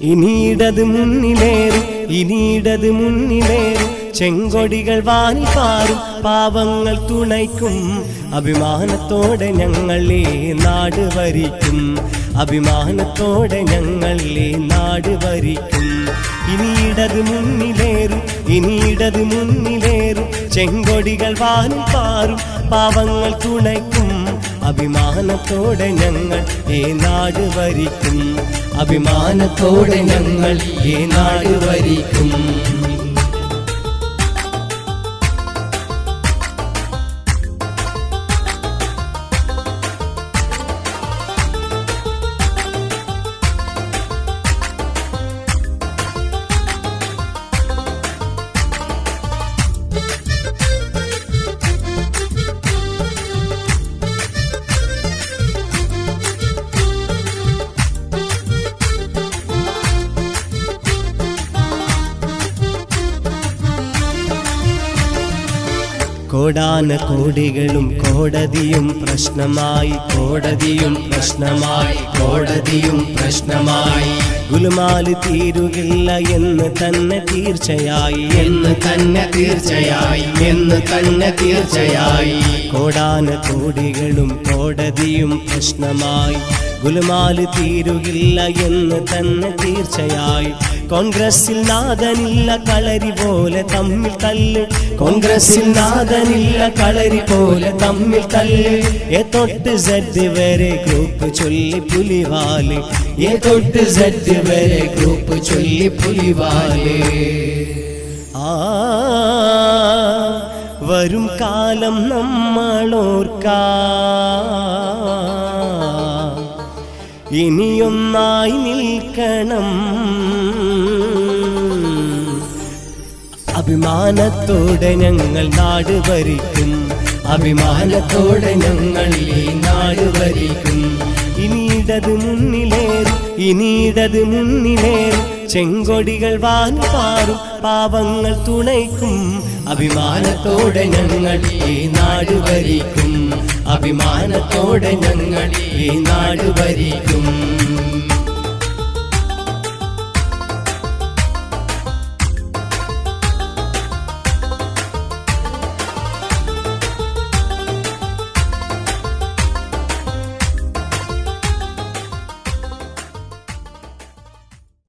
ഇനിയിടത് മുന്നിലേറും ഇനിയിടത് മുന്നിലേറും ചെങ്കൊടികൾ വാനിൽ പാറും പാവങ്ങൾ തുണയ്ക്കും അഭിമാനത്തോടെ ഞങ്ങൾ ഈ നാട് ഭരിക്കും അഭിമാനത്തോടെ ഞങ്ങൾ ഈ നാട് ഭരിക്കും ഇനിയിടത് മുന്നിലേറും ഇനിയിടത് മുന്നിലേറും ചെങ്കൊടികൾ വാനിൽ പാറും പാവങ്ങൾ തുണയ്ക്കും അഭിമാനത്തോടെ ഞങ്ങൾ ഈ നാട് ഭരിക്കും അഭിമാനത്തോടെ ഞങ്ങൾ ഈ നാട് ഭരിക്കും കോടാന കോടികളും കോടതിയും പ്രശ്നമായി കോടതിയും പ്രശ്നമായി കോടതിയും പ്രശ്നമായി ഗുലുമാല് തീരുകില്ല എന്ന് തന്നെ തീർച്ചയായി എന്ന് തന്നെ തീർച്ചയായി എന്ന് തന്നെ തീർച്ചയായി കോടാന കോടികളും കോടതിയും പ്രശ്നമായി ഗുലുമാല് തീരുകില്ല എന്ന് തന്നെ തീർച്ചയായി കോൺഗ്രസിൽ നാഥനില്ല കളരി പോലെ തമ്മിൽ തല്ല് കോൺഗ്രസിൽ നാഥനില്ല കളരി പോലെ തമ്മിൽ തല്ല് എ തൊട്ട് സെഡ് വരെ ഗ്രൂപ്പ് ചൊല്ലി പുലിവാല് എ തൊട്ട് സെഡ് വരെ ഗ്രൂപ്പ് ചൊല്ലി പുലിവാല് വരും കാലം നമ്മളോർക്കാം ഇനിയൊന്നായി നിൽക്കണം അഭിമാനത്തോടെ ഞങ്ങൾ നാട് ഭരിക്കും അഭിമാനത്തോടെ ഞങ്ങൾ ഈ നാട് ഭരിക്കും ഇനിയിടത് മുന്നിലേറും ഇനിയിടത് മുന്നിലേറും ചെങ്കൊടികൾ വാനിൽ പാറും പാവങ്ങൾ തുണയ്ക്കും അഭിമാനത്തോടെ ഞങ്ങൾ ഈ നാട് ഭരിക്കും അഭിമാനത്തോടെ ഞങ്ങൾ ഈ നാട് ഭരിക്കും